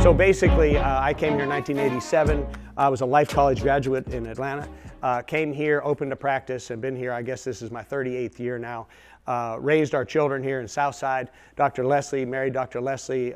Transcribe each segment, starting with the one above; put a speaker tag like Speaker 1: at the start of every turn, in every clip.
Speaker 1: So basically, I came here in 1987. I was a Life College graduate in Atlanta. Came here, opened a practice, and been here, I guess this is my 38th year now. Raised our children here in Southside. Dr. Leslie, married Dr. Leslie.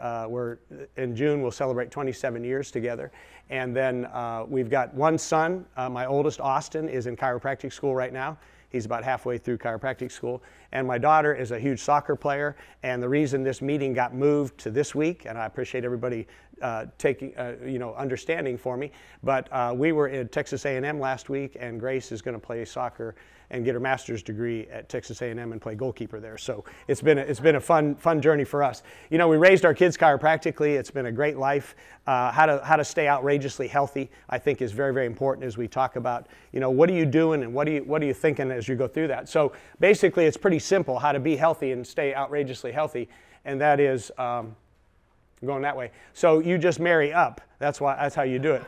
Speaker 1: In June, we'll celebrate 27 years together. And then we've got one son. My oldest, Austin, is in chiropractic school right now. He's about halfway through chiropractic school. And my daughter is a huge soccer player. And the reason this meeting got moved to this week, and I appreciate everybody understanding for me, but we were in Texas A&M last week, and Grace is going to play soccer and get her master's degree at Texas A&M and play goalkeeper there. So it's been a fun journey for us. You know, we raised our kids chiropractically. It's been a great life. How to stay outrageously healthy, I think, is very, very important as we talk about, you know, what are you doing and what are you thinking as you go through that. So basically, it's pretty simple how to be healthy and stay outrageously healthy, and that is going that way. So you just marry up. That's how you do it.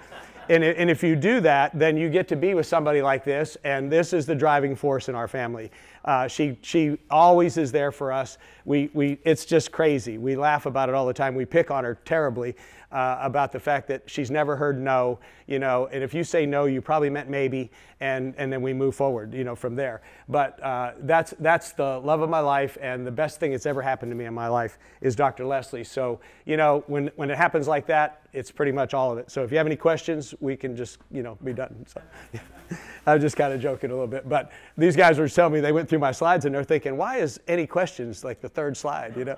Speaker 1: And if you do that, then you get to be with somebody like this, and this is the driving force in our family. She always is there for us. It's just crazy. We laugh about it all the time. We pick on her terribly about the fact that she's never heard no, you know, and if you say no, you probably meant maybe, and then we move forward, you know, from there. But that's the love of my life, and the best thing that's ever happened to me in my life is Dr. Leslie. So, you know, when it happens like that, it's pretty much all of it. So if you have any questions, we can just, you know, be done. So, yeah. I was just kind of joking a little bit, but these guys were telling me, they went through my slides and they're thinking, why is any questions like the third slide, you know?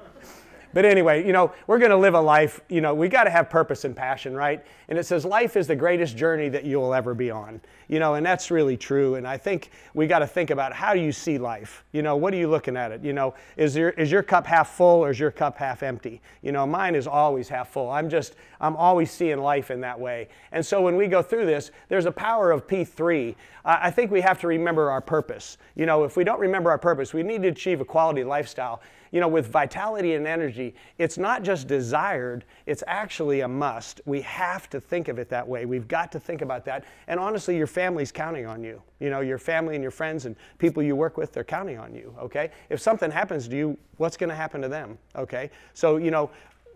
Speaker 1: But anyway, you know, we're going to live a life, you know, we got to have purpose and passion, right? And it says life is the greatest journey that you'll ever be on, you know, and that's really true. And I think we got to think about, how do you see life? You know, what are you looking at it? You know, is your cup half full or is your cup half empty? You know, mine is always half full. I'm always seeing life in that way. And so when we go through this, there's a power of P3. I think we have to remember our purpose. You know, if we don't remember our purpose, we need to achieve a quality lifestyle. You know, with vitality and energy, it's not just desired, it's actually a must. We have to think of it that way. We've got to think about that. And honestly, your family's counting on you. You know, your family and your friends and people you work with, they're counting on you, okay? If something happens to you, what's going to happen to them, okay? So, you know,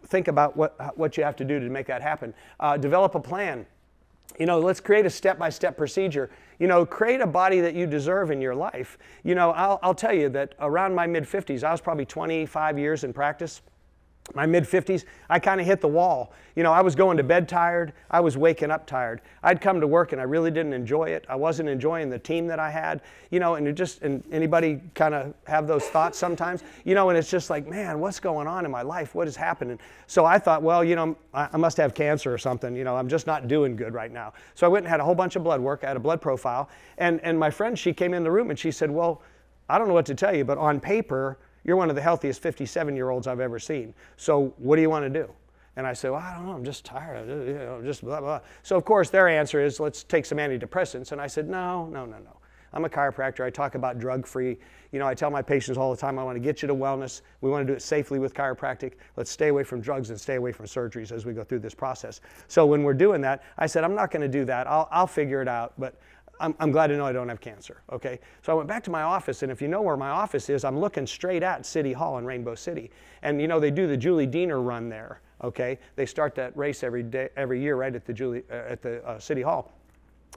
Speaker 1: think about what you have to do to make that happen. Develop a plan. You know, let's create a step-by-step procedure. You know, create a body that you deserve in your life. You know, I'll tell you that around my mid-50s, I was probably 25 years in practice. My mid-50s, I kind of hit the wall. You know, I was going to bed tired. I was waking up tired. I'd come to work and I really didn't enjoy it. I wasn't enjoying the team that I had. You know, and anybody kind of have those thoughts sometimes? You know, and it's just like, man, what's going on in my life? What is happening? So I thought, well, you know, I must have cancer or something. You know, I'm just not doing good right now. So I went and had a whole bunch of blood work. I had a blood profile. And my friend, she came in the room and she said, well, I don't know what to tell you, but on paper, you're one of the healthiest 57-year-olds I've ever seen. So what do you want to do? And I said, well, I don't know, I'm just tired, you know, just blah, blah. So of course their answer is, let's take some antidepressants. And I said, no. I'm a chiropractor. I talk about drug-free. You know, I tell my patients all the time, I want to get you to wellness. We want to do it safely with chiropractic. Let's stay away from drugs and stay away from surgeries as we go through this process. So when we're doing that, I said, I'm not going to do that. I'll figure it out. But I'm glad to know I don't have cancer, okay? So I went back to my office, and if you know where my office is, I'm looking straight at City Hall in Rainbow City. And you know, they do the Julie Diener run there, okay? They start that race every year right at the City Hall.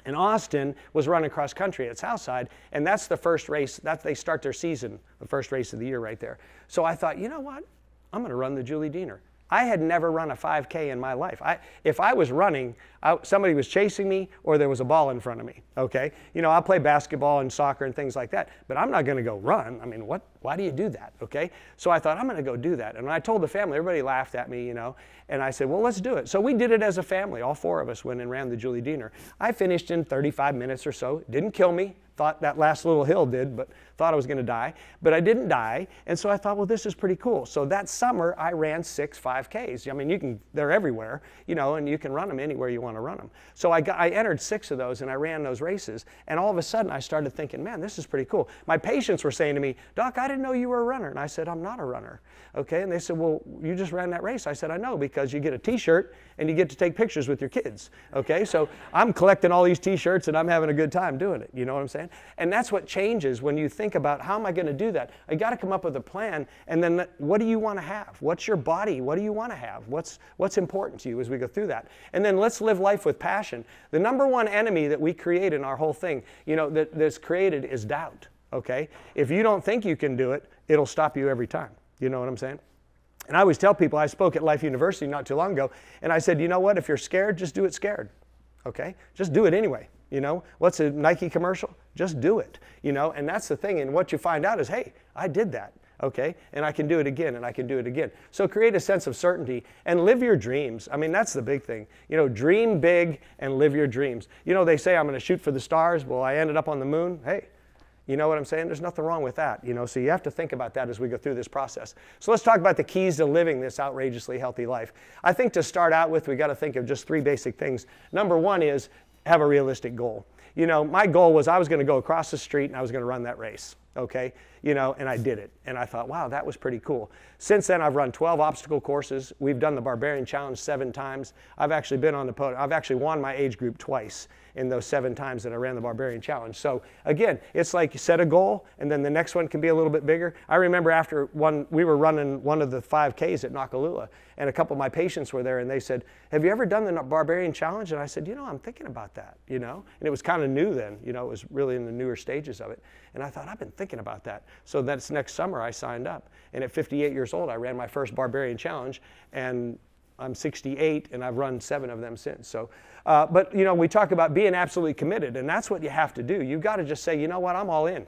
Speaker 1: And Austin was running cross country at Southside, and that's the first race, they start their season, the first race of the year right there. So I thought, you know what? I'm gonna run the Julie Diener. I had never run a 5K in my life. If I was running, somebody was chasing me or there was a ball in front of me, okay? You know, I'll play basketball and soccer and things like that, but I'm not gonna go run. I mean, why do you do that, okay? So I thought, I'm gonna go do that. And when I told the family, everybody laughed at me, you know, and I said, well, let's do it. So we did it as a family. All four of us went and ran the Julie Diener. I finished in 35 minutes or so. It didn't kill me. Thought that last little hill did, but thought I was going to die. But I didn't die, and so I thought, well, this is pretty cool. So that summer, I ran 6 5Ks. I mean, they're everywhere, you know, and you can run them anywhere you want to run them. So I entered 6 of those, and I ran those races, and all of a sudden, I started thinking, man, this is pretty cool. My patients were saying to me, Doc, I didn't know you were a runner. And I said, I'm not a runner, okay? And they said, well, you just ran that race. I said, I know, because you get a T-shirt, and you get to take pictures with your kids, okay? So I'm collecting all these T-shirts, and I'm having a good time doing it, you know what I'm saying? saying? And that's what changes when you think about, how am I going to do that? I got to come up with a plan, and then what do you want to have? What's your body? What do you want to have? What's important to you as we go through that? And then let's live life with passion. The number one enemy that we create in our whole thing, you know, that's created is doubt, okay? If you don't think you can do it, it'll stop you every time. You know what I'm saying? And I always tell people, I spoke at Life University not too long ago, and I said, you know what, if you're scared, just do it scared, okay? Just do it anyway, you know? What's a Nike commercial? Just do it, you know? And that's the thing, and what you find out is, hey, I did that, okay? And I can do it again, and I can do it again. So create a sense of certainty and live your dreams. I mean, that's the big thing. You know, dream big and live your dreams. You know, they say I'm going to shoot for the stars. Well, I ended up on the moon. Hey, you know what I'm saying? There's nothing wrong with that, you know, so you have to think about that as we go through this process. So let's talk about the keys to living this outrageously healthy life. I think to start out with, we got to think of just 3 basic things. Number 1 is have a realistic goal. You know, my goal was I was going to go across the street and I was going to run that race, okay? You know, and I did it. And I thought, wow, that was pretty cool. Since then, I've run 12 obstacle courses. We've done the Barbarian Challenge 7 times. I've actually been on the podium. I've actually won my age group twice in those 7 times that I ran the Barbarian Challenge. So again, it's like you set a goal, and then the next one can be a little bit bigger. I remember after we were running one of the 5Ks at Nakalula, and a couple of my patients were there, and they said, have you ever done the Barbarian Challenge? And I said, you know, I'm thinking about that, you know. And it was kind of new then, you know, it was really in the newer stages of it. And I thought, I've been thinking about that. So that's next summer I signed up. And at 58 years old, I ran my first Barbarian Challenge, and I'm 68, and I've run 7 of them since. So, but you know, we talk about being absolutely committed, and that's what you have to do. You've got to just say, you know what, I'm all in.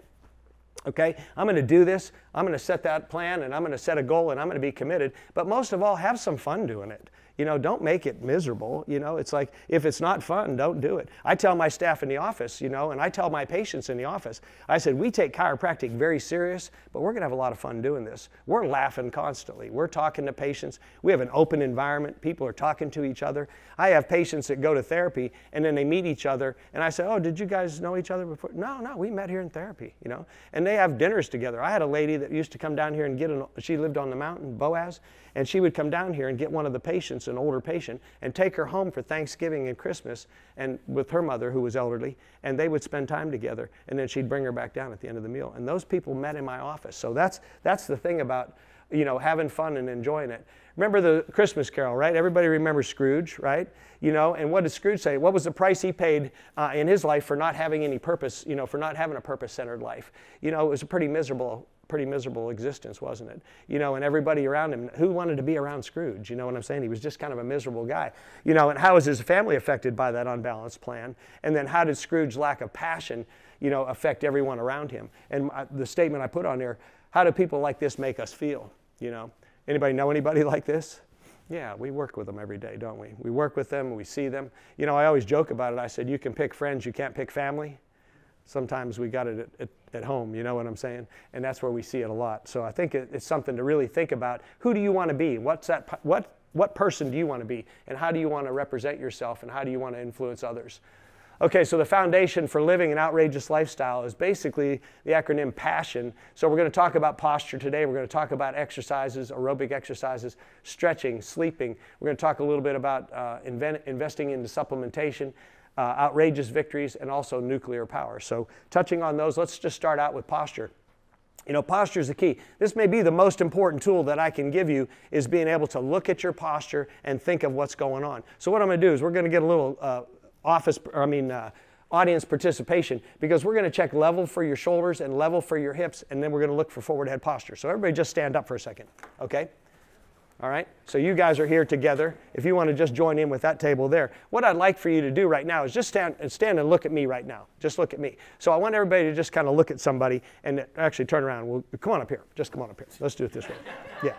Speaker 1: Okay, I'm going to do this. I'm going to set that plan, and I'm going to set a goal, and I'm going to be committed. But most of all, have some fun doing it. You know, don't make it miserable. You know, it's like, if it's not fun, don't do it. I tell my staff in the office, you know, and I tell my patients in the office, I said, we take chiropractic very serious, but we're going to have a lot of fun doing this. We're laughing constantly. We're talking to patients. We have an open environment. People are talking to each other. I have patients that go to therapy, and then they meet each other, and I say, oh, did you guys know each other before? No, we met here in therapy, you know. And they have dinners together. I had a lady that used to come down here and she lived on the mountain, Boaz, and she would come down here and get one of the patients, an older patient, and take her home for Thanksgiving and Christmas, and with her mother, who was elderly, and they would spend time together, and then she'd bring her back down at the end of the meal. And those people met in my office. So that's the thing about, you know, having fun and enjoying it. Remember the Christmas Carol, right? Everybody remembers Scrooge, right? You know, and what did Scrooge say? What was the price he paid in his life for not having any purpose, you know, for not having a purpose-centered life? You know, it was a pretty miserable existence, wasn't it? You know, and everybody around him, who wanted to be around Scrooge? You know what I'm saying? He was just kind of a miserable guy. You know, and how was his family affected by that unbalanced plan? And then how did Scrooge's lack of passion, you know, affect everyone around him? And the statement I put on there, how do people like this make us feel? You know, anybody know anybody like this? Yeah, we work with them every day, don't we? We work with them, we see them. You know, I always joke about it. I said, you can pick friends, you can't pick family. Sometimes we got it at home, you know what I'm saying? And that's where we see it a lot. So I think it's something to really think about. Who do you want to be? What person do you want to be? And how do you want to represent yourself? And how do you want to influence others? Okay, so the foundation for living an outrageous lifestyle is basically the acronym PASSION. So we're going to talk about posture today. We're going to talk about exercises, aerobic exercises, stretching, sleeping. We're going to talk a little bit about investing into supplementation, outrageous victories, and also nuclear power. So touching on those, let's just start out with posture. You know, posture is the key. This may be the most important tool that I can give you, is being able to look at your posture and think of what's going on. So what I'm going to do is we're going to get a little audience participation, because we're going to check level for your shoulders and level for your hips, and then we're going to look for forward head posture. So everybody just stand up for a second, okay? All right, so you guys are here together. If you want to just join in with that table there, what I'd like for you to do right now is just stand and look at me right now. Just look at me. So I want everybody to just kind of look at somebody and actually turn around. Come on up here. Just come on up here. Let's do it this way. Yeah,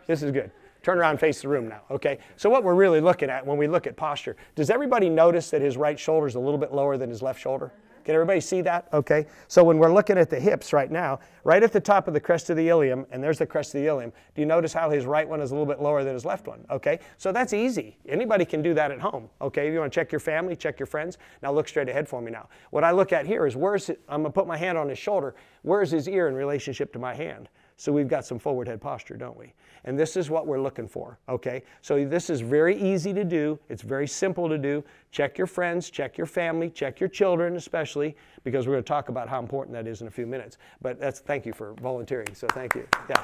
Speaker 1: this is good. Turn around and face the room now, okay? So what we're really looking at when we look at posture, does everybody notice that his right shoulder is a little bit lower than his left shoulder? Can everybody see that? Okay. So when we're looking at the hips right now, right at the top of the crest of the ilium, and there's the crest of the ilium, do you notice how his right one is a little bit lower than his left one? Okay. So that's easy. Anybody can do that at home. Okay. If you want to check your family, check your friends. Now look straight ahead for me now. What I look at here is I'm going to put my hand on his shoulder. Where's his ear in relationship to my hand? So we've got some forward head posture, don't we? And this is what we're looking for, okay? So this is very easy to do. It's very simple to do. Check your friends, check your family, check your children especially, because we're going to talk about how important that is in a few minutes. But thank you for volunteering, so thank you. Yeah.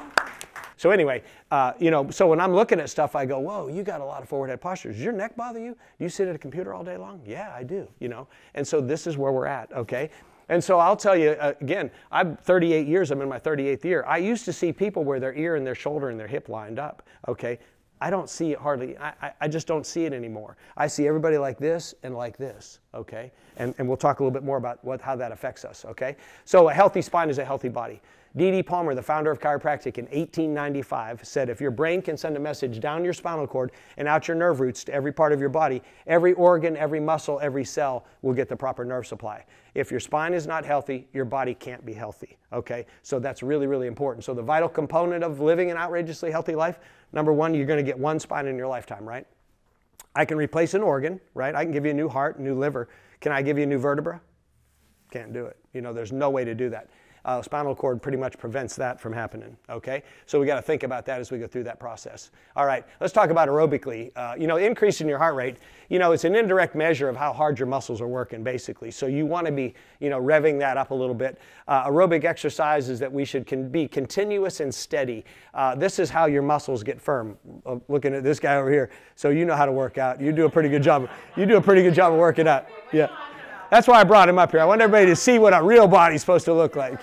Speaker 1: So anyway, so when I'm looking at stuff, I go, whoa, you got a lot of forward head posture. Does your neck bother you? Do you sit at a computer all day long? Yeah, I do, And so this is where we're at, okay? And so I'll tell you, again, I'm 38 years, I'm in my 38th year. I used to see people where their ear and their shoulder and their hip lined up, okay? I don't see it hardly, I just don't see it anymore. I see everybody like this and like this, okay? And we'll talk a little bit more about how that affects us, okay? So a healthy spine is a healthy body. D.D. Palmer, the founder of chiropractic in 1895, said if your brain can send a message down your spinal cord and out your nerve roots to every part of your body, every organ, every muscle, every cell will get the proper nerve supply. If your spine is not healthy, your body can't be healthy, okay? So that's really, really important. So the vital component of living an outrageously healthy life, number one, you're going to get one spine in your lifetime, right? I can replace an organ, right? I can give you a new heart, a new liver. Can I give you a new vertebra? Can't do it. There's no way to do that. Spinal cord pretty much prevents that from happening, okay? So we got to think about that as we go through that process. All right, let's talk about aerobically. Increase in your heart rate, it's an indirect measure of how hard your muscles are working, basically. So you want to be, revving that up a little bit. Aerobic exercises that we should be continuous and steady. This is how your muscles get firm. Looking at this guy over here, so you know how to work out. You do a pretty good job. You do a pretty good job of working out. Yeah. That's why I brought him up here. I want everybody to see what a real body's supposed to look like,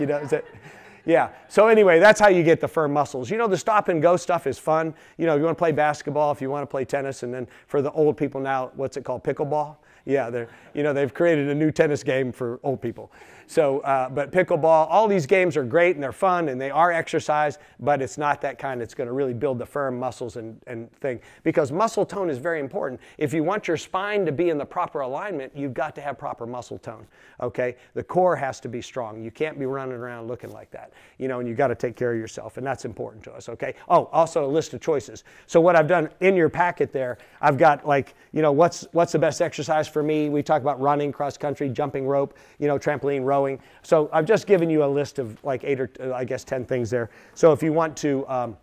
Speaker 1: Yeah, so anyway, that's how you get the firm muscles. The stop and go stuff is fun. You want to play basketball, if you want to play tennis, and then for the old people now, what's it called, pickleball? Yeah, they've created a new tennis game for old people. So, but pickleball, all these games are great and they're fun and they are exercise, but it's not that kind that's going to really build the firm muscles and thing. Because muscle tone is very important. If you want your spine to be in the proper alignment, you've got to have proper muscle tone, okay? The core has to be strong. You can't be running around looking like that, and you've got to take care of yourself, and that's important to us, okay? Oh, also a list of choices. So what I've done in your packet there, I've got what's the best exercise for me? We talk about running, cross country, jumping rope, trampoline, rowing. So I've just given you a list of like 8 or I guess 10 things there. So if you want to,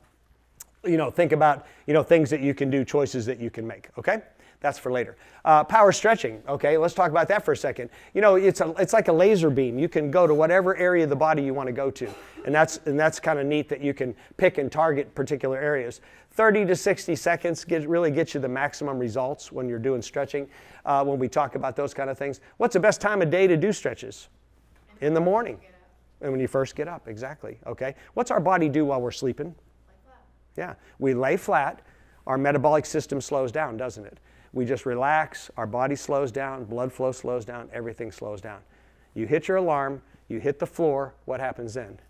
Speaker 1: think about, things that you can do, choices that you can make, okay? That's for later. Power stretching, okay? Let's talk about that for a second. It's like a laser beam. You can go to whatever area of the body you want to go to. And that's kind of neat that you can pick and target particular areas. 30 to 60 seconds really gets you the maximum results when you're doing stretching, when we talk about those kind of things. What's the best time of day to do stretches? In the morning. And when you first get up, exactly, okay? What's our body do while we're sleeping? Lay flat. Yeah, we lay flat. Our metabolic system slows down, doesn't it? We just relax, our body slows down, blood flow slows down, everything slows down. You hit your alarm, you hit the floor, what happens then?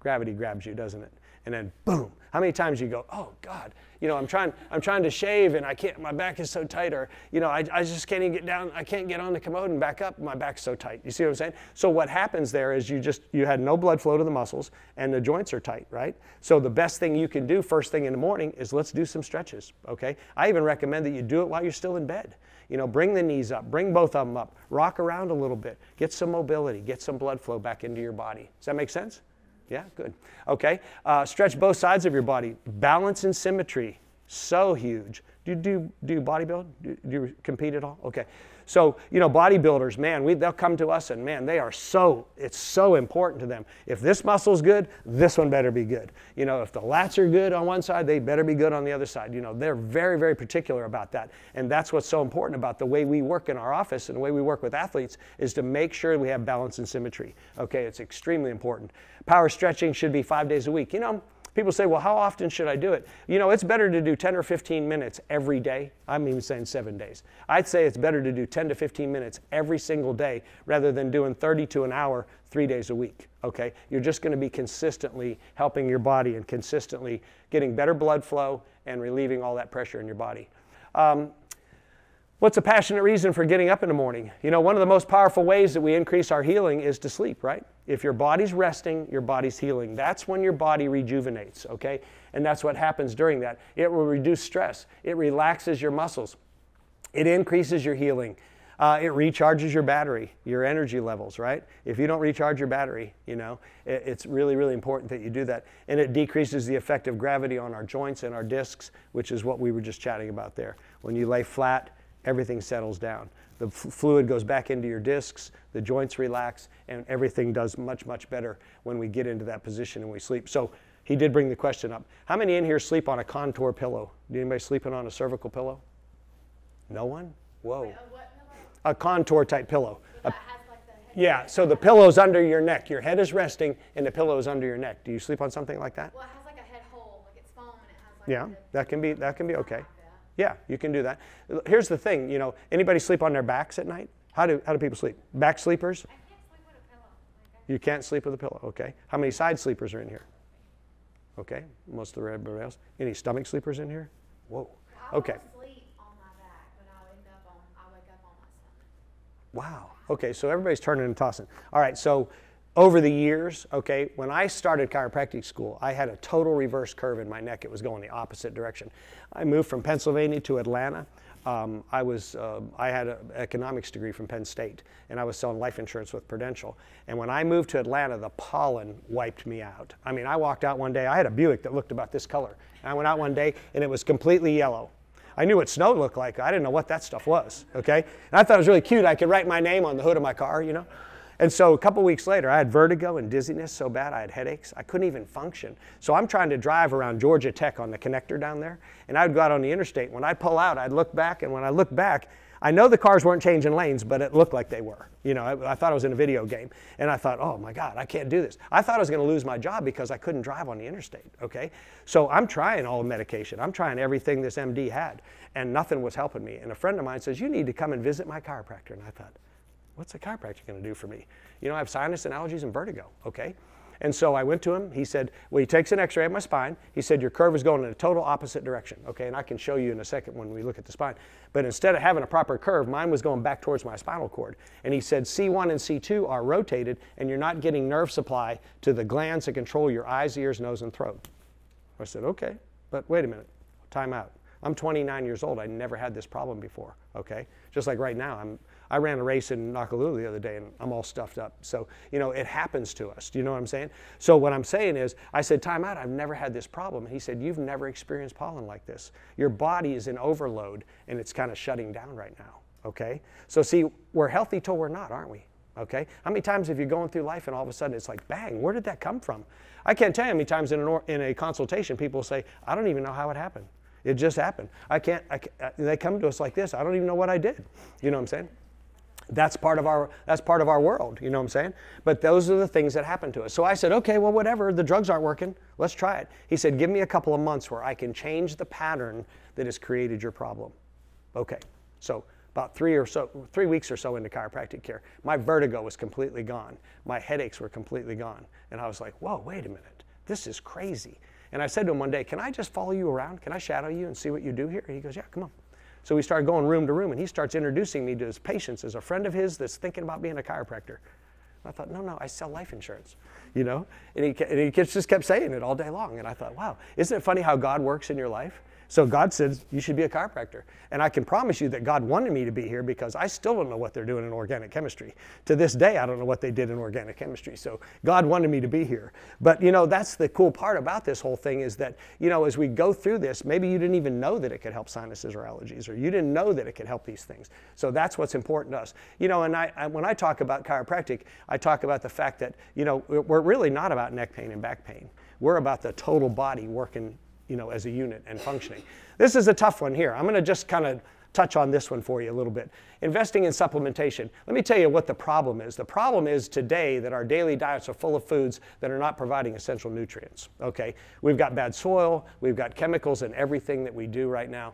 Speaker 1: Gravity grabs you, doesn't it? And then boom. How many times you go, oh God, I'm trying to shave and I can't, my back is so tight, or I just can't even get down, I can't get on the commode and back up, my back's so tight. You see what I'm saying? So what happens there is you had no blood flow to the muscles and the joints are tight, right? So the best thing you can do first thing in the morning is let's do some stretches, okay? I even recommend that you do it while you're still in bed. Bring the knees up, bring both of them up, rock around a little bit, get some mobility, get some blood flow back into your body. Does that make sense? Yeah, good. Okay, stretch both sides of your body. Balance and symmetry, so huge. Do you bodybuild? Do you compete at all? Okay. So, bodybuilders, man, they'll come to us and man, it's so important to them. If this muscle's good, this one better be good. If the lats are good on one side, they better be good on the other side. They're very, very particular about that. And that's what's so important about the way we work in our office and the way we work with athletes is to make sure we have balance and symmetry. Okay, it's extremely important. Power stretching should be 5 days a week. People say, well, how often should I do it? It's better to do 10 or 15 minutes every day. I'm even saying 7 days. I'd say it's better to do 10 to 15 minutes every single day rather than doing 30 to an hour 3 days a week, okay? You're just going to be consistently helping your body and consistently getting better blood flow and relieving all that pressure in your body. What's a passionate reason for getting up in the morning? One of the most powerful ways that we increase our healing is to sleep, right? If your body's resting, your body's healing. That's when your body rejuvenates, okay? And that's what happens during that. It will reduce stress. It relaxes your muscles. It increases your healing. It recharges your battery, your energy levels, right? If you don't recharge your battery, you know, it's really, really important that you do that. And it decreases the effect of gravity on our joints and our discs, which is what we were just chatting about there. When you lay flat, everything settles down. The fluid goes back into your discs, the joints relax, and everything does much, much better when we get into that position and we sleep. So he did bring the question up. How many in here sleep on a contour pillow? Do anybody sleeping on a cervical pillow? No one? Whoa. Wait, a contour type pillow.
Speaker 2: That has like the head.
Speaker 1: Yeah, so the pillow's under your neck. Your head is resting and the pillow is under your neck. Do you sleep on something like that?
Speaker 2: Well, it has like a head hole, like it's foam and it has like
Speaker 1: yeah, that can be okay.
Speaker 2: Like
Speaker 1: yeah, you can do that. Here's the thing, you know, anybody sleep on their backs at night? How do people sleep? Back sleepers?
Speaker 2: I can't sleep with a pillow.
Speaker 1: You can't sleep with a pillow, okay. How many side sleepers are in here? Okay, most of everybody else. Any stomach sleepers in here? Whoa, okay.
Speaker 2: I sleep on my back, but I wake up on my stomach.
Speaker 1: Wow. Okay, so everybody's turning and tossing. All right, so over the years, okay, when I started chiropractic school, I had a total reverse curve in my neck. It was going the opposite direction. I moved from Pennsylvania to Atlanta. I had an economics degree from Penn State, and I was selling life insurance with Prudential. And when I moved to Atlanta, the pollen wiped me out. I mean, I walked out one day, I had a Buick that looked about this color. And I went out one day, and it was completely yellow. I knew what snow looked like. I didn't know what that stuff was, okay? And I thought it was really cute. I could write my name on the hood of my car, you know? And so a couple weeks later, I had vertigo and dizziness so bad I had headaches. I couldn't even function. So I'm trying to drive around Georgia Tech on the connector down there, and I would go out on the interstate. When I'd pull out, I'd look back, and when I looked back, I know the cars weren't changing lanes, but it looked like they were. You know, I thought I was in a video game, and I thought, oh my God, I can't do this. I thought I was going to lose my job because I couldn't drive on the interstate, okay? So I'm trying all the medication. I'm trying everything this MD had, and nothing was helping me. And a friend of mine says, you need to come and visit my chiropractor. And I thought, what's a chiropractor going to do for me? You know, I have sinus and allergies and vertigo, okay? And so I went to him. He said, well, he takes an x-ray of my spine. He said, your curve is going in a total opposite direction, okay? And I can show you in a second when we look at the spine. But instead of having a proper curve, mine was going back towards my spinal cord. And he said, C1 and C2 are rotated, and you're not getting nerve supply to the glands that control your eyes, ears, nose, and throat. I said, okay, but wait a minute, time out. I'm 29 years old. I never had this problem before, okay? Just like right now, I ran a race in Nakalula the other day, and I'm all stuffed up. So, you know, it happens to us. Do you know what I'm saying? So what I'm saying is, I said, time out, I've never had this problem. And he said, you've never experienced pollen like this. Your body is in overload, and it's kind of shutting down right now, okay? So see, we're healthy till we're not, aren't we? Okay? How many times have you going through life and all of a sudden it's like, bang, where did that come from? I can't tell you how many times in a consultation people say, I don't even know how it happened. It just happened. They come to us like this, I don't even know what I did. You know what I'm saying? That's part of our world, you know what I'm saying? But those are the things that happen to us. So I said, okay, well, whatever, the drugs aren't working, let's try it. He said, give me a couple of months where I can change the pattern that has created your problem. Okay, so about 3 weeks or so into chiropractic care, my vertigo was completely gone. My headaches were completely gone. And I was like, whoa, wait a minute, this is crazy. And I said to him one day, can I just follow you around? Can I shadow you and see what you do here? And he goes, yeah, come on. So we started going room to room, and he starts introducing me to his patients as a friend of his that's thinking about being a chiropractor. And I thought, no, I sell life insurance, you know? And he just kept saying it all day long. And I thought, wow, isn't it funny how God works in your life? So God said, you should be a chiropractor. And I can promise you that God wanted me to be here because I still don't know what they're doing in organic chemistry. To this day, I don't know what they did in organic chemistry. So God wanted me to be here. But, you know, that's the cool part about this whole thing is that, you know, as we go through this, maybe you didn't even know that it could help sinuses or allergies, or you didn't know that it could help these things. So that's what's important to us. You know, and when I talk about chiropractic, I talk about the fact that, you know, we're really not about neck pain and back pain. We're about the total body working, you know, as a unit and functioning. This is a tough one here. I'm going to just kind of touch on this one for you a little bit. Investing in supplementation. Let me tell you what the problem is. The problem is today that our daily diets are full of foods that are not providing essential nutrients. Okay, we've got bad soil, we've got chemicals in everything that we do right now.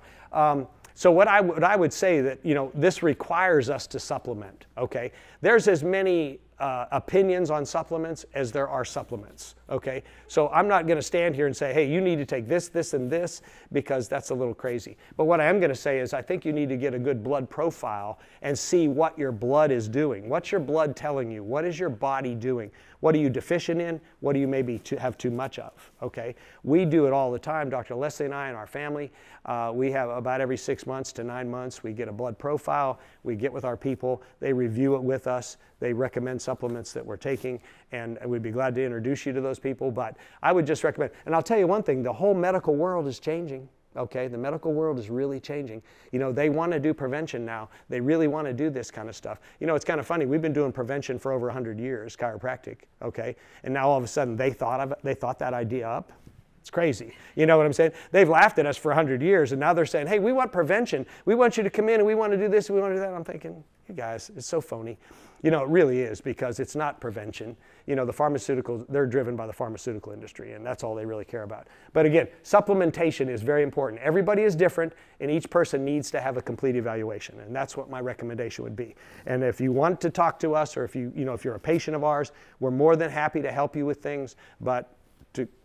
Speaker 1: So what I would say that, you know, this requires us to supplement. Okay, there's as many opinions on supplements as there are supplements, okay? So I'm not going to stand here and say, hey, you need to take this, this, and this, because that's a little crazy. But what I am going to say is I think you need to get a good blood profile and see what your blood is doing. What's your blood telling you? What is your body doing? What are you deficient in? What do you maybe have too much of, okay? We do it all the time, Dr. Leslie and I and our family. We have about every 6 months to 9 months, we get a blood profile. We get with our people. They review it with us. They recommend supplements that we're taking, and we'd be glad to introduce you to those people. But I would just recommend, and I'll tell you one thing, the whole medical world is changing. Okay, the medical world is really changing. You know, they want to do prevention now. They really want to do this kind of stuff. You know, it's kind of funny. We've been doing prevention for over 100 years, chiropractic, okay? And now all of a sudden they thought that idea up. It's crazy. You know what I'm saying? They've laughed at us for 100 years, and now they're saying, hey, we want prevention. We want you to come in, and we want to do this, and we want to do that. I'm thinking, you guys, it's so phony. You know, it really is, because it's not prevention. You know, the pharmaceuticals, they're driven by the pharmaceutical industry, and that's all they really care about. But again, supplementation is very important. Everybody is different, and each person needs to have a complete evaluation, and that's what my recommendation would be. And if you want to talk to us, or if if you're a patient of ours, we're more than happy to help you with things, but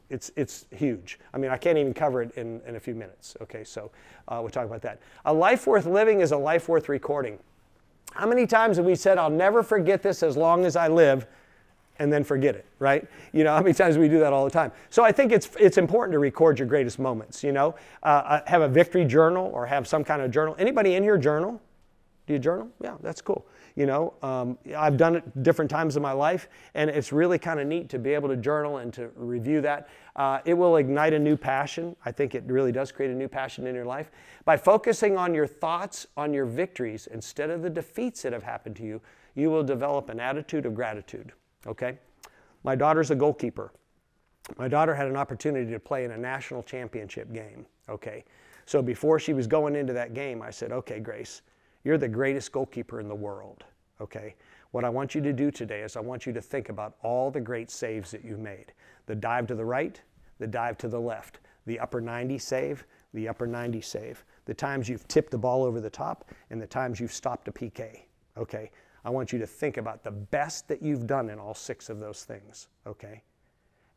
Speaker 1: it's huge. I mean, I can't even cover it in a few minutes. Okay, so we'll talk about that. A life worth living is a life worth recording. How many times have we said, I'll never forget this as long as I live, and then forget it, right? You know, how many times do we do that all the time? So I think it's important to record your greatest moments, you know. Have a victory journal or have some kind of journal. Anybody in here journal? Do you journal? Yeah, that's cool. You know, I've done it different times in my life, and it's really kind of neat to be able to journal and to review that. It will ignite a new passion. I think it really does create a new passion in your life. By focusing on your thoughts, on your victories, instead of the defeats that have happened to you, you will develop an attitude of gratitude, okay? My daughter's a goalkeeper. My daughter had an opportunity to play in a national championship game, okay? So before she was going into that game, I said, okay, Grace, you're the greatest goalkeeper in the world, okay? What I want you to do today is I want you to think about all the great saves that you made. The dive to the right, the dive to the left, the upper 90 save, the upper 90 save, the times you've tipped the ball over the top, and the times you've stopped a PK, okay? I want you to think about the best that you've done in all 6 of those things, okay?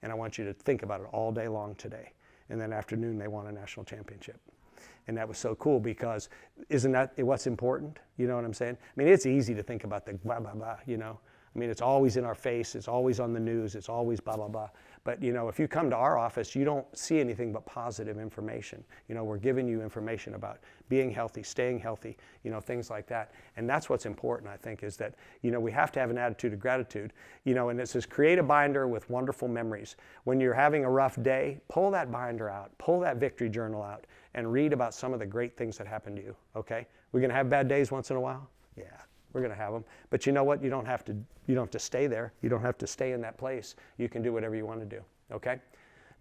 Speaker 1: And I want you to think about it all day long today. And then afternoon, they won a national championship. And that was so cool, because isn't that what's important? You know what I'm saying? I mean, it's easy to think about the blah, blah, blah, you know. I mean, it's always in our face. It's always on the news. It's always blah, blah, blah. But, you know, if you come to our office, you don't see anything but positive information. You know, we're giving you information about being healthy, staying healthy, you know, things like that. And that's what's important, I think, is that, you know, we have to have an attitude of gratitude. You know, and it says create a binder with wonderful memories. When you're having a rough day, pull that binder out, pull that victory journal out, and read about some of the great things that happened to you, okay? We're going to have bad days once in a while? Yeah, we're going to have them. But you know what? You don't have to stay there. You don't have to stay in that place. You can do whatever you want to do, okay?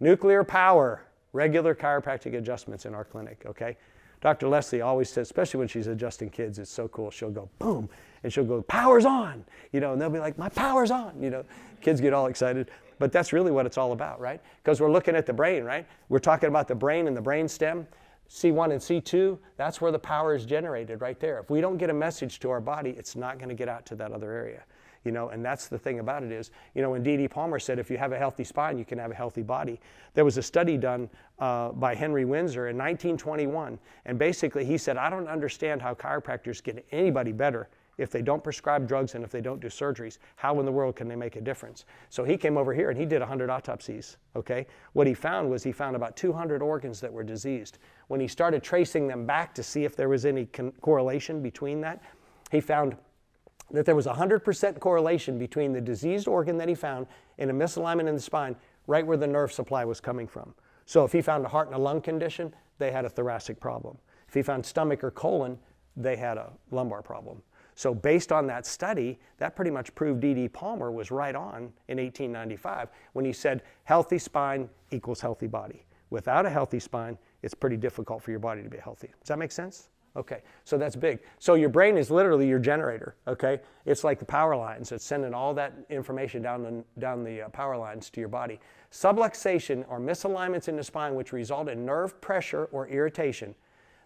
Speaker 1: Nuclear power, regular chiropractic adjustments in our clinic, okay? Dr. Leslie always says, especially when she's adjusting kids, it's so cool. She'll go, boom, and she'll go, power's on, you know, and they'll be like, my power's on, you know. Kids get all excited. But that's really what it's all about, right? Because we're looking at the brain, right? We're talking about the brain and the brain stem. C1 and C2, that's where the power is generated right there. If we don't get a message to our body, it's not going to get out to that other area. You know, and that's the thing about it is, you know, when D.D. Palmer said, if you have a healthy spine, you can have a healthy body. There was a study done by Henry Windsor in 1921, and basically he said, I don't understand how chiropractors get anybody better if they don't prescribe drugs and if they don't do surgeries. How in the world can they make a difference? So he came over here and he did 100 autopsies, okay? What he found was he found about 200 organs that were diseased. When he started tracing them back to see if there was any correlation between that, he found that there was 100% correlation between the diseased organ that he found and a misalignment in the spine right where the nerve supply was coming from. So if he found a heart and a lung condition, they had a thoracic problem. If he found stomach or colon, they had a lumbar problem. So based on that study, that pretty much proved D.D. Palmer was right on in 1895 when he said healthy spine equals healthy body. Without a healthy spine, it's pretty difficult for your body to be healthy. Does that make sense? Okay, so that's big. So your brain is literally your generator, okay? It's like the power lines. It's sending all that information down the power lines to your body. Subluxation or misalignments in the spine which result in nerve pressure or irritation,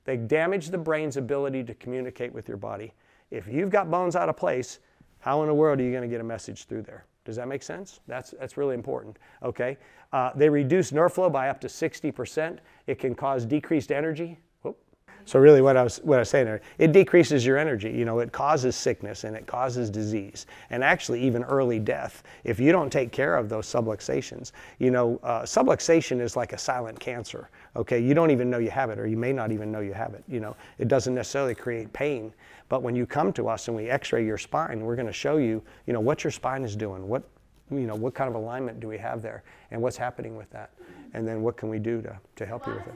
Speaker 1: they damage the brain's ability to communicate with your body. If you've got bones out of place, How in the world are you going to get a message through there? Does that make sense? That's really important, okay? They reduce nerve flow by up to 60%. It can cause decreased energy. So really what I was saying there, it decreases your energy. You know, it causes sickness and it causes disease and actually even early death if you don't take care of those subluxations. You know, subluxation is like a silent cancer, okay? You don't even know you have it, or you may not even know you have it. You know, it doesn't necessarily create pain, but when you come to us and we x-ray your spine, we're going to show you, you know, what your spine is doing, what kind of alignment do we have there and what's happening with that, and then what can we do to help you with it.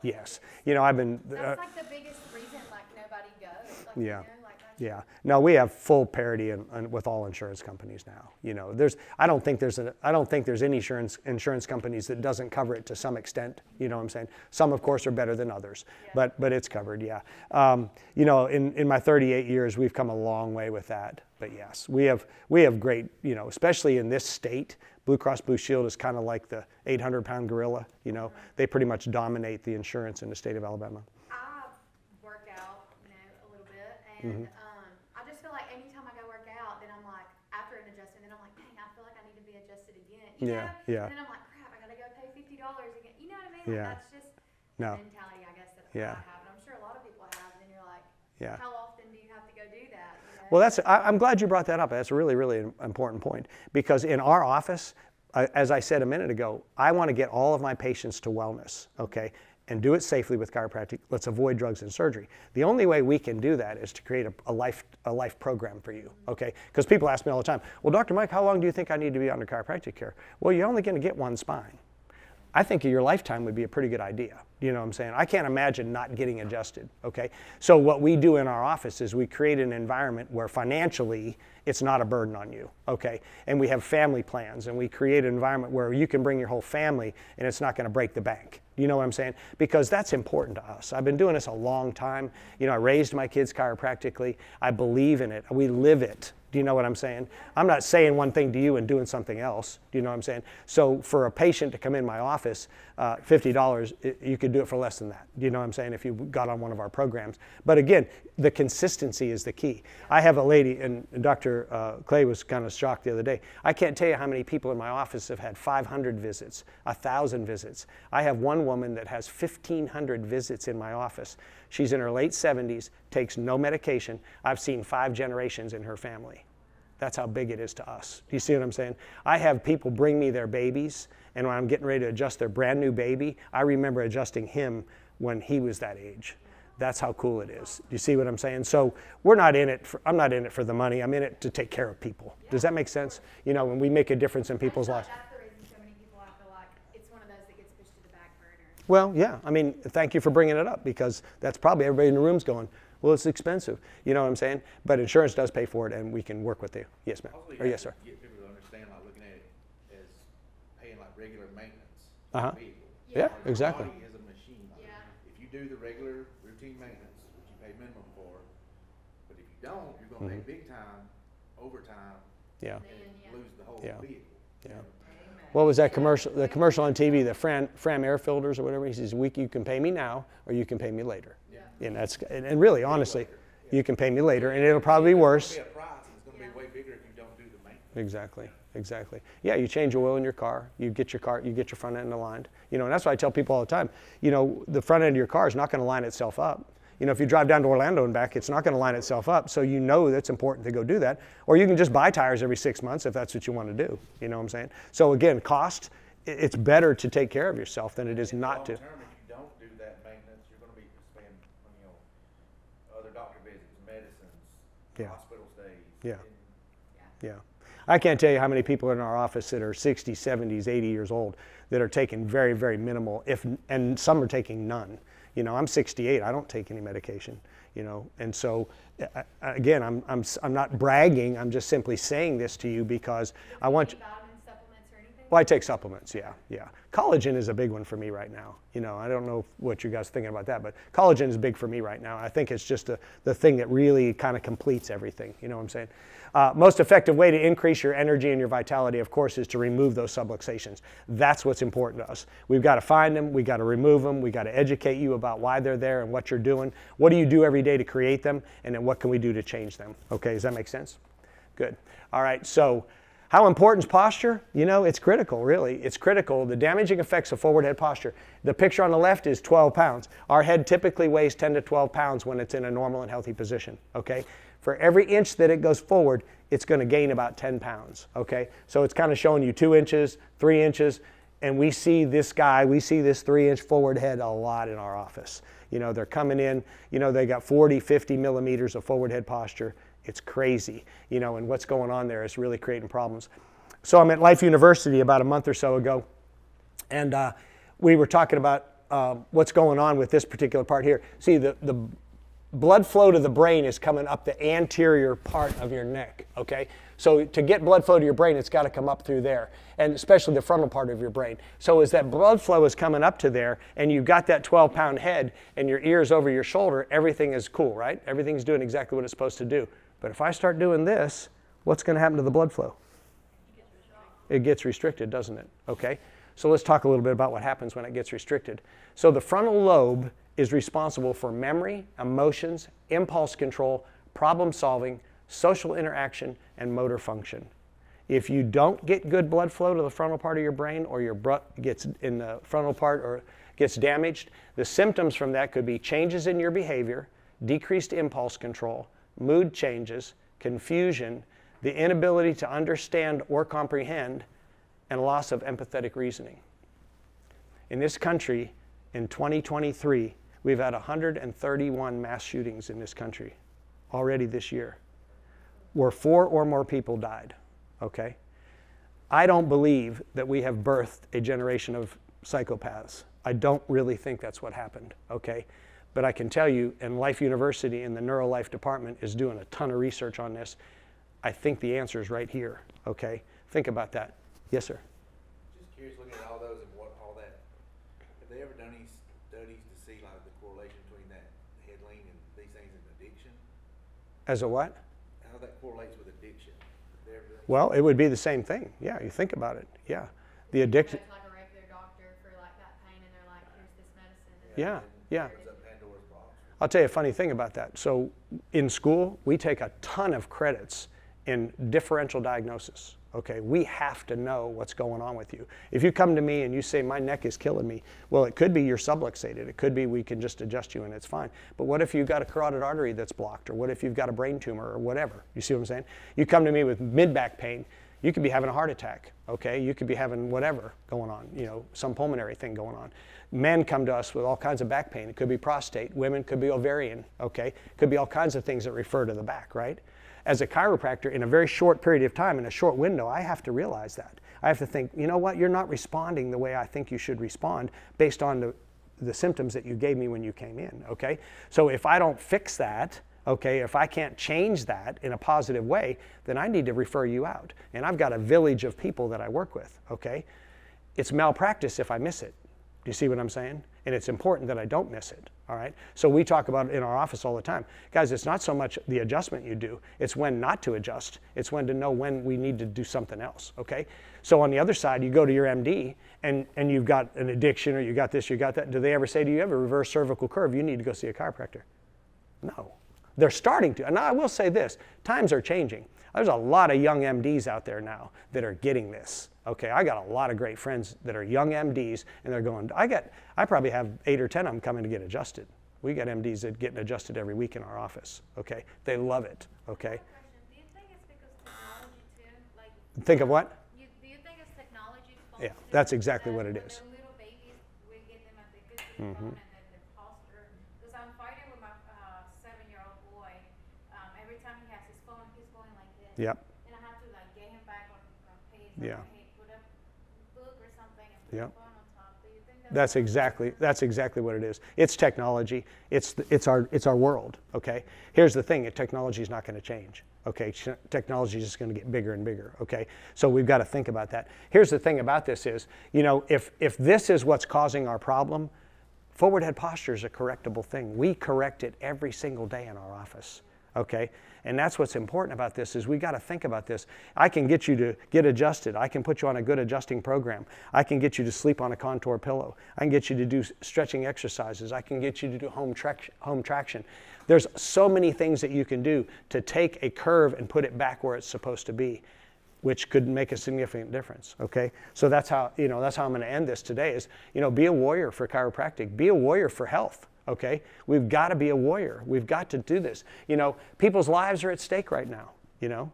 Speaker 1: Yes, you know, I've been.
Speaker 2: That's like the biggest reason, like nobody goes. Like,
Speaker 1: yeah,
Speaker 2: you know, like
Speaker 1: yeah. No, we have full parity with all insurance companies now. You know, I don't think there's any insurance companies that doesn't cover it to some extent. You know what I'm saying? Some, of course, are better than others, yeah. but it's covered. Yeah. You know, in my 38 years, we've come a long way with that. But yes, we have great. You know, especially in this state. Blue Cross Blue Shield is kind of like the 800-pound gorilla. You know, they pretty much dominate the insurance in the state of Alabama.
Speaker 2: I work out, you know, a little bit, and I just feel like anytime I go work out, then I'm like, after an adjustment, then I'm like, dang, I feel like I need to be adjusted again. You know?
Speaker 1: Yeah.
Speaker 2: And then I'm like, crap, I gotta go pay $50 again. You know what I mean?
Speaker 1: Yeah.
Speaker 2: Like, that's just the mentality, I guess, that I have. And I'm sure a lot of people have. And then you're like, how often do you have to go do that? You know?
Speaker 1: Well, I'm glad you brought that up. That's a really, really important point, because in our office, as I said a minute ago, I want to get all of my patients to wellness, okay, and do it safely with chiropractic. Let's avoid drugs and surgery. The only way we can do that is to create a life program for you, okay? Because people ask me all the time, well, Dr. Mike, how long do you think I need to be under chiropractic care? Well, you're only going to get one spine. I think your lifetime would be a pretty good idea. You know what I'm saying? I can't imagine not getting adjusted, okay? So what we do in our office is we create an environment where financially it's not a burden on you, okay? And we have family plans, and we create an environment where you can bring your whole family and it's not gonna break the bank. You know what I'm saying? Because that's important to us. I've been doing this a long time. You know, I raised my kids chiropractically. I believe in it. We live it. Do you know what I'm saying? I'm not saying one thing to you and doing something else. Do you know what I'm saying? So for a patient to come in my office, $50, you could do it for less than that. Do you know what I'm saying? If you got on one of our programs. But again, the consistency is the key. I have a lady, and Dr. Clay was kind of shocked the other day. I can't tell you how many people in my office have had 500 visits, 1,000 visits. I have one woman that has 1,500 visits in my office. She's in her late 70s, takes no medication. I've seen 5 generations in her family. That's how big it is to us. Do you see what I'm saying? I have people bring me their babies, and when I'm getting ready to adjust their brand new baby, I remember adjusting him when he was that age. That's how cool it is. Do you see what I'm saying? So we're not in it I'm not in it for the money. I'm in it to take care of people. Does that make sense? You know, when we make a difference in people's lives.
Speaker 2: That's the reason so many people, I feel like it's one of those that gets pushed to the back burner.
Speaker 1: Well, yeah. I mean, thank you for bringing it up, because that's probably everybody in the room's going, well, it's expensive. You know what I'm saying? But insurance does pay for it, and we can work with you. Yes, ma'am.
Speaker 3: Also,
Speaker 1: or yes, sir.
Speaker 3: Get people to understand, like looking at it as paying like regular maintenance. Vehicle.
Speaker 1: Yeah,
Speaker 3: Like,
Speaker 1: exactly.
Speaker 3: Your body is a machine. If you do the regular routine maintenance, which you pay minimum for, but if you don't, you're going to pay big time, overtime, and lose the whole vehicle.
Speaker 1: Yeah. What was that commercial? The commercial on TV, the Fram air filters or whatever. He says, you can pay me now, or you can pay me later. And that's and really, honestly, you can pay me later, and it'll probably be worse.
Speaker 3: It's going to be way bigger if you don't do the maintenance.
Speaker 1: Exactly. Exactly. Yeah, you change oil in your car. You get your front end aligned. You know, and that's why I tell people all the time. You know, the front end of your car is not going to line itself up. You know, if you drive down to Orlando and back, it's not going to line itself up. So you know that's important to go do that. Or you can just buy tires every 6 months if that's what you want to do. You know what I'm saying? So again, cost. It's better to take care of yourself than it is not to.
Speaker 3: Long term, if you don't do that maintenance, you're going to be spending money on other doctor visits, medicines, hospital stays.
Speaker 1: Yeah. I can't tell you how many people in our office that are 60s, 70s, 80 years old that are taking very, very minimal, and some are taking none. You know, I'm 68. I don't take any medication. You know, and so again, I'm not bragging. I'm just simply saying this to you because I want you.
Speaker 2: Vitamins, supplements, or anything?
Speaker 1: Well, I take supplements, yeah, yeah. Collagen is a big one for me right now. You know, I don't know what you guys are thinking about that, but collagen is big for me right now. I think it's just the thing that really kind of completes everything. You know what I'm saying? Most effective way to increase your energy and your vitality, of course, is to remove those subluxations. That's what's important to us. We've got to find them. We've got to remove them. We've got to educate you about why they're there and what you're doing. What do you do every day to create them? And then what can we do to change them? Okay, does that make sense? Good. All right, so how important is posture? You know, it's critical, really. It's critical. The damaging effects of forward head posture. The picture on the left is 12 pounds. Our head typically weighs 10 to 12 pounds when it's in a normal and healthy position, okay? For every inch that it goes forward, it's going to gain about 10 pounds, okay? So it's kind of showing you 2 inches, 3 inches, and we see this guy, we see this 3-inch forward head a lot in our office. You know, they're coming in, you know, they got 40, 50 millimeters of forward head posture. It's crazy, you know, and what's going on there is really creating problems. So I'm at Life University about a month or so ago, and we were talking about what's going on with this particular part here. See, the blood flow to the brain is coming up the anterior part of your neck, okay? So to get blood flow to your brain, it's got to come up through there, and especially the frontal part of your brain. So as that blood flow is coming up to there, and you've got that 12-pound head, and your ear's over your shoulder, everything is cool, right? Everything's doing exactly what it's supposed to do. But if I start doing this, what's going to happen to the blood flow? It gets restricted, doesn't it? Okay, so let's talk a little bit about what happens when it gets restricted. So the frontal lobe is responsible for memory, emotions, impulse control, problem solving, social interaction, and motor function. If you don't get good blood flow to the frontal part of your brain, or your blood gets in the frontal part or gets damaged, the symptoms from that could be changes in your behavior, decreased impulse control, mood changes, confusion, the inability to understand or comprehend, and loss of empathetic reasoning. In this country, in 2023, we've had 131 mass shootings in this country already this year, where 4 or more people died, okay? I don't believe that we have birthed a generation of psychopaths. I don't really think that's what happened, okay? But I can tell you, and Life University in the NeuroLife department is doing a ton of research on this. I think the answer is right here, okay? Think about that. Yes, sir?
Speaker 3: Just curious, looking at all those and all that, have they ever done any studies to see like the correlation between that head lean and these things and addiction?
Speaker 1: As a what?
Speaker 3: How that correlates with addiction?
Speaker 1: Well, it would be the same thing. Yeah, you think about it. Yeah. The addiction.
Speaker 2: Like a regular doctor for like that pain, and they're like, here's this medicine.
Speaker 1: Yeah, yeah.
Speaker 3: Box.
Speaker 1: I'll tell you a funny thing about that. So in school, we take a ton of credits in differential diagnosis. Okay, we have to know what's going on with you. If you come to me and you say, my neck is killing me, well, it could be you're subluxated. It could be we can just adjust you and it's fine. But what if you've got a carotid artery that's blocked? Or what if you've got a brain tumor or whatever? You see what I'm saying? You come to me with mid-back pain, you could be having a heart attack, okay? You could be having whatever going on, you know, some pulmonary thing going on. Men come to us with all kinds of back pain. It could be prostate. Women could be ovarian, okay? It could be all kinds of things that refer to the back, right? As a chiropractor, in a very short period of time, in a short window, I have to realize that. I have to think, you know what, you're not responding the way I think you should respond based on the symptoms that you gave me when you came in, okay? So if I don't fix that, okay, if I can't change that in a positive way, then I need to refer you out. And I've got a village of people that I work with, okay? It's malpractice if I miss it. Do you see what I'm saying? And it's important that I don't miss it, all right? So we talk about it in our office all the time. Guys, it's not so much the adjustment you do, it's when not to adjust. It's when to know when we need to do something else, okay? So on the other side, you go to your MD and you've got an addiction or you got this, you got that. Do they ever say to you, you have a reverse cervical curve, you need to go see a chiropractor? No. They're starting to. And I will say this, times are changing. There's a lot of young MDs out there now that are getting this. Okay, I got a lot of great friends that are young MDs, and they're going, I probably have 8 or 10 of them coming to get adjusted. We got MDs that get adjusted every week in our office. Okay, they love it. Okay.
Speaker 2: Do you think it's because technology too? Like,
Speaker 1: think of what?
Speaker 2: Do you think it's technology?
Speaker 1: Yeah, that's exactly what it is.
Speaker 2: When they're little babies, we get them at the good phone and then their posture. Because I'm fighting with my 7-year-old boy. Every time he has his phone, he's going like this.
Speaker 1: Yep.
Speaker 2: And I have to like get him back on pace.
Speaker 1: Yeah.
Speaker 2: Like, hey, put up a book or something and put
Speaker 1: Yep.
Speaker 2: the phone on top. Do you think
Speaker 1: That's exactly what it is. It's technology. It's our world. Okay. Here's the thing: technology is not going to change. Okay. Technology is just going to get bigger and bigger. Okay. So we've got to think about that. Here's the thing about this is, you know, if this is what's causing our problem, forward head posture is a correctable thing. We correct it every single day in our office. Okay. And that's what's important about this is we got to think about this. I can get you to get adjusted. I can put you on a good adjusting program. I can get you to sleep on a contour pillow. I can get you to do stretching exercises. I can get you to do home traction. There's so many things that you can do to take a curve and put it back where it's supposed to be, which could make a significant difference. Okay, so that's how I'm going to end this today. Is, you know, be a warrior for chiropractic. Be a warrior for health. Okay, we've got to be a warrior. We've got to do this. You know, people's lives are at stake right now. You know,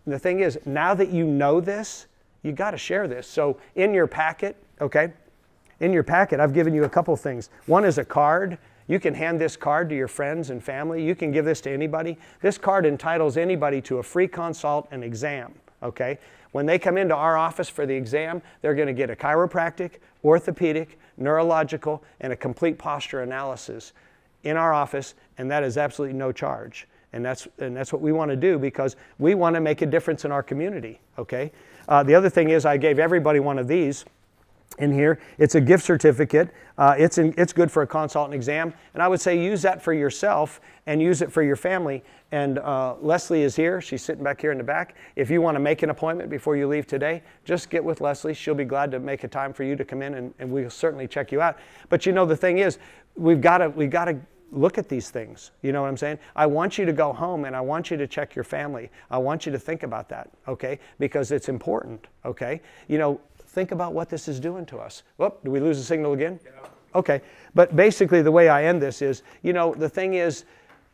Speaker 1: and the thing is, now that you know this, you got to share this. So in your packet, okay, in your packet, I've given you a couple things. One is a card. You can hand this card to your friends and family. You can give this to anybody. This card entitles anybody to a free consult and exam. Okay, when they come into our office for the exam, they're going to get a chiropractic, orthopedic, neurological, and a complete posture analysis in our office, and that is absolutely no charge. And that's what we want to do because we want to make a difference in our community. Okay. The other thing is I gave everybody one of these in here. It's a gift certificate. It's good for a consult and exam, and I would say use that for yourself and use it for your family. And Leslie is here. She's sitting back here in the back. If you want to make an appointment before you leave today, just get with Leslie. She'll be glad to make a time for you to come in, and we'll certainly check you out. But you know, the thing is, we've got to look at these things. You know what I'm saying? I want you to go home and I want you to check your family. I want you to think about that, okay? Because it's important, okay? You know, think about what this is doing to us. Whoop, did we lose the signal again? Yeah. Okay, but basically the way I end this is, you know, the thing is,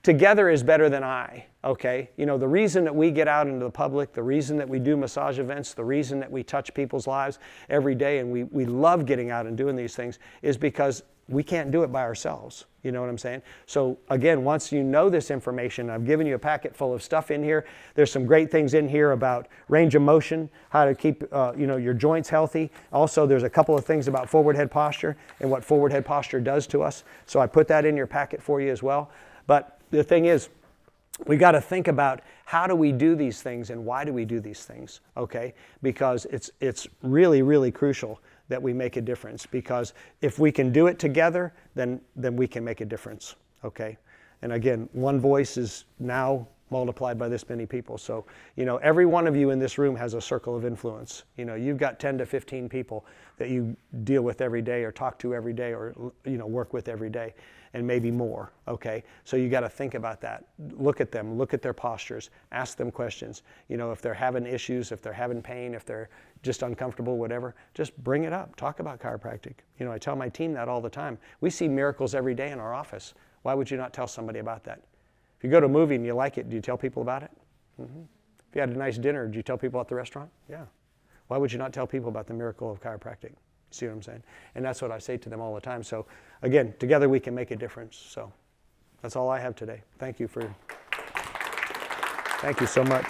Speaker 1: together is better than I, okay? You know, the reason that we get out into the public, the reason that we do massage events, the reason that we touch people's lives every day and we love getting out and doing these things is because we can't do it by ourselves. You know what I'm saying? So again, once you know this information, I've given you a packet full of stuff in here. There's some great things in here about range of motion, how to keep you know, your joints healthy. Also, there's a couple of things about forward head posture and what forward head posture does to us. So I put that in your packet for you as well. But the thing is, we got to think about how do we do these things and why do we do these things, okay? Because it's really, really crucial that we make a difference, because if we can do it together, then we can make a difference, okay? And again, one voice is now multiplied by this many people. So, you know, every one of you in this room has a circle of influence. You know, you've got 10 to 15 people that you deal with every day or talk to every day or, you know, work with every day, and maybe more, okay? So you got to think about that. Look at them, look at their postures, ask them questions. You know, if they're having issues, if they're having pain, if they're just uncomfortable, whatever, just bring it up. Talk about chiropractic. You know, I tell my team that all the time. We see miracles every day in our office. Why would you not tell somebody about that? If you go to a movie and you like it, do you tell people about it? Mm-hmm. If you had a nice dinner, do you tell people at the restaurant? Yeah. Why would you not tell people about the miracle of chiropractic? See what I'm saying? And that's what I say to them all the time. So again, together we can make a difference. So that's all I have today. Thank you so much.